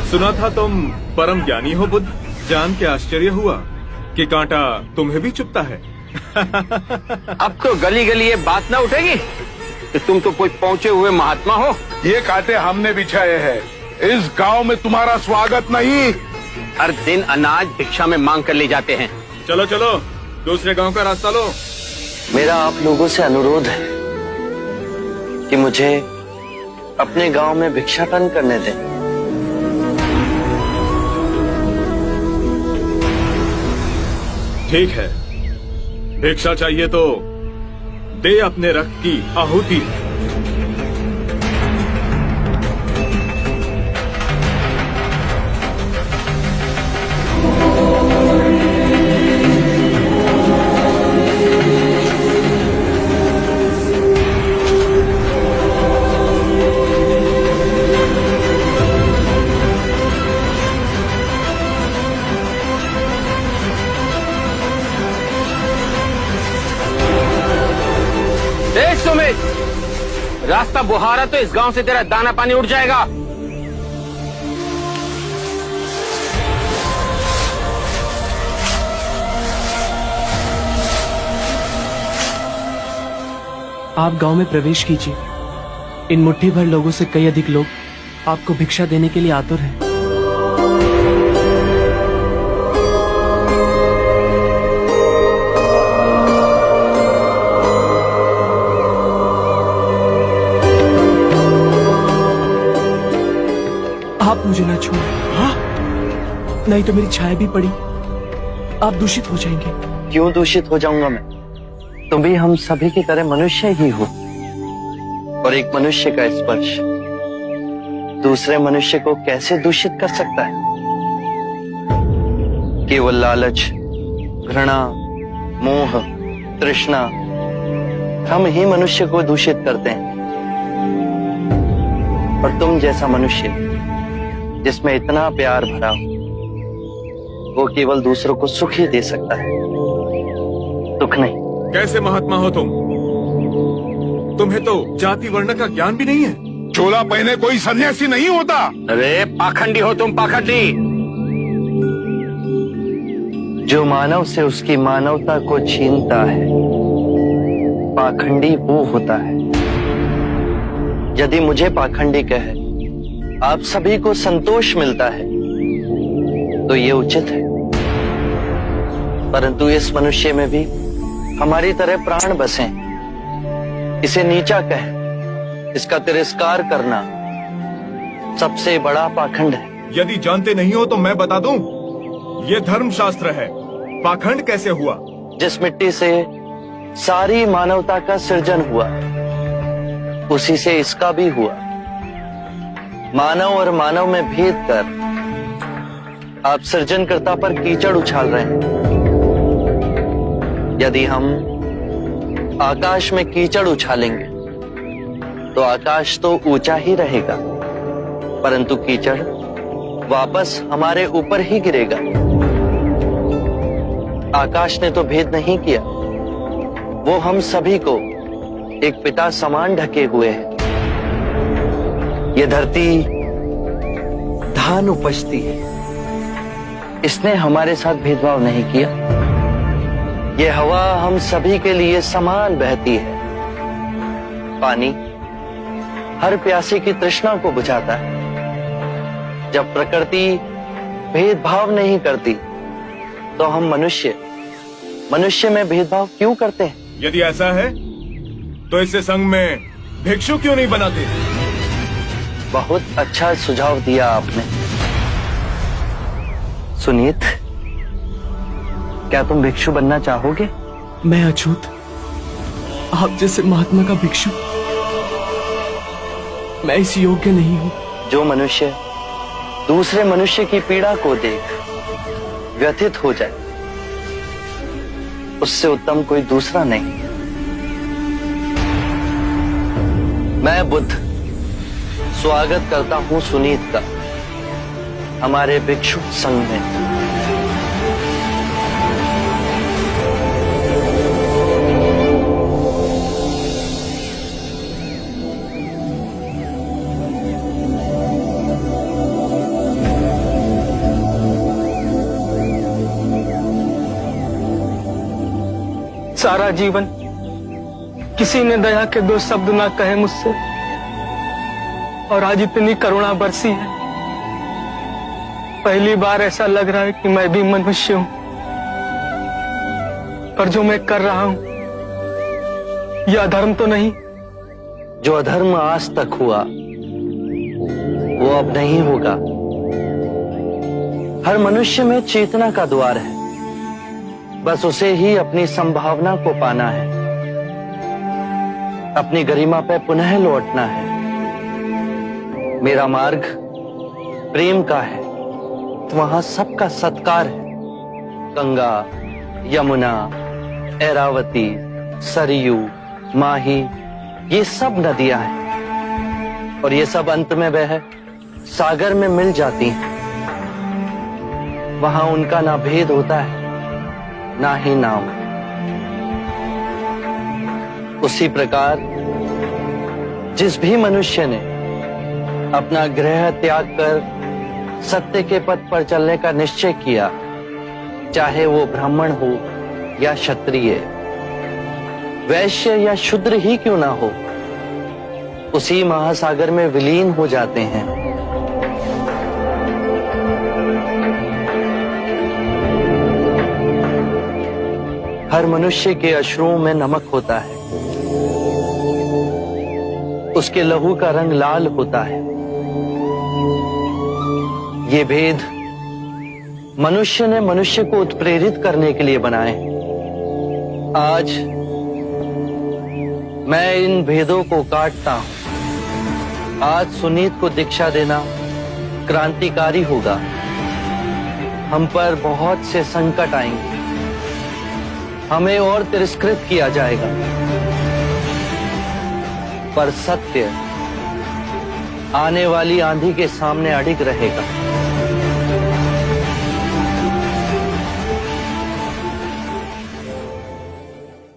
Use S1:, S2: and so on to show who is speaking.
S1: सुना था तुम परम ज्ञानी हो बुद्ध। जान के आश्चर्य हुआ कि कांटा तुम्हें भी चुभता है।
S2: अब तो गली गली ये बात ना उठेगी कि तुम तो कोई पहुंचे हुए महात्मा हो।
S3: ये कांटे हमने बिछाए हैं। इस गांव में तुम्हारा स्वागत नहीं।
S2: हर दिन अनाज भिक्षा में मांग कर ले जाते हैं।
S1: चलो चलो दूसरे गांव का रास्ता लो।
S4: मेरा आप लोगों से अनुरोध है कि मुझे अपने गांव में भिक्षाटन करने दें।
S1: ठीक है, भिक्षा चाहिए तो दे अपने रक्त की आहुति।
S2: सुमित, रास्ता बुहारा तो इस गांव से तेरा दाना पानी उड़ जाएगा।
S5: आप गांव में प्रवेश कीजिए। इन मुट्ठी भर लोगों से कई अधिक लोग आपको भिक्षा देने के लिए आतुर हैं। आप मुझे ना छोड़ें। हाँ? नहीं तो मेरी छाया भी पड़ी, आप दूषित हो जाएंगे।
S4: क्यों दूषित हो जाऊंगा मैं? तुम भी हम सभी की तरह मनुष्य ही हो, और एक मनुष्य का स्पर्श दूसरे मनुष्य को कैसे दूषित कर सकता है? केवल लालच, घृणा, मोह, तृष्णा हम ही मनुष्य को दूषित करते हैं। और तुम जैसा मनुष्य जिसमें इतना प्यार भरा हो, वो केवल दूसरों को सुख ही दे सकता है, दुख नहीं।
S1: कैसे महात्मा हो तुम? तुम्हें तो जाति वर्ण का ज्ञान भी नहीं है।
S3: चोला पहने कोई सन्यासी नहीं होता।
S2: अरे पाखंडी हो तुम, पाखंडी।
S4: जो मानव से उसकी मानवता को छीनता है, पाखंडी वो होता है। यदि मुझे पाखंडी कहे आप सभी को संतोष मिलता है तो ये उचित है, परंतु इस मनुष्य में भी हमारी तरह प्राण बसे। इसे नीचा कहे, इसका तिरस्कार करना सबसे बड़ा पाखंड है।
S1: यदि जानते नहीं हो तो मैं बता दूं, ये धर्मशास्त्र है। पाखंड कैसे हुआ?
S4: जिस मिट्टी से सारी मानवता का सृजन हुआ, उसी से इसका भी हुआ। मानव और मानव में भेद कर आप सृजनकर्ता पर कीचड़ उछाल रहे हैं। यदि हम आकाश में कीचड़ उछालेंगे तो आकाश तो ऊंचा ही रहेगा, परंतु कीचड़ वापस हमारे ऊपर ही गिरेगा। आकाश ने तो भेद नहीं किया, वो हम सभी को एक पिता समान ढके हुए है। ये धरती धान उपजती है, इसने हमारे साथ भेदभाव नहीं किया। ये हवा हम सभी के लिए समान बहती है। पानी हर प्यासे की तृष्णा को बुझाता है। जब प्रकृति भेदभाव नहीं करती तो हम मनुष्य में भेदभाव क्यों करते हैं?
S1: यदि ऐसा है तो इसे संघ में भिक्षु क्यों नहीं बनाते?
S4: बहुत अच्छा सुझाव दिया आपने। सुनीत, क्या तुम भिक्षु बनना चाहोगे?
S5: मैं अछूत, आप जैसे महात्मा का भिक्षु मैं इस योग्य नहीं हूं।
S4: जो मनुष्य दूसरे मनुष्य की पीड़ा को देख व्यथित हो जाए, उससे उत्तम कोई दूसरा नहीं। मैं बुद्ध स्वागत करता हूं सुनीत का हमारे भिक्षु संघ में।
S6: सारा जीवन किसी ने दया के दो शब्द ना कहे मुझसे, और आज इतनी करुणा बरसी है। पहली बार ऐसा लग रहा है कि मैं भी मनुष्य हूं, पर जो मैं कर रहा हूं यह अधर्म तो नहीं?
S4: जो अधर्म आज तक हुआ वो अब नहीं होगा। हर मनुष्य में चेतना का द्वार है, बस उसे ही अपनी संभावना को पाना है, अपनी गरिमा पे पुनः लौटना है। मेरा मार्ग प्रेम का है, तो वहां सबका सत्कार है। गंगा, यमुना, ऐरावती, सरयू, माही, ये सब नदियां हैं, और ये सब अंत में वह सागर में मिल जाती हैं। वहां उनका ना भेद होता है, ना ही नाम। उसी प्रकार जिस भी मनुष्य ने अपना गृह त्याग कर सत्य के पथ पर चलने का निश्चय किया, चाहे वो ब्राह्मण हो या क्षत्रिय, वैश्य या शूद्र ही क्यों ना हो, उसी महासागर में विलीन हो जाते हैं। हर मनुष्य के अश्रुओं में नमक होता है, उसके लहू का रंग लाल होता है। ये भेद मनुष्य ने मनुष्य को उत्प्रेरित करने के लिए बनाए। आज मैं इन भेदों को काटता हूं। आज सुनीत को दीक्षा देना क्रांतिकारी होगा। हम पर बहुत से संकट आएंगे, हमें और तिरस्कृत किया जाएगा, पर सत्य आने वाली आंधी के सामने अडिग रहेगा।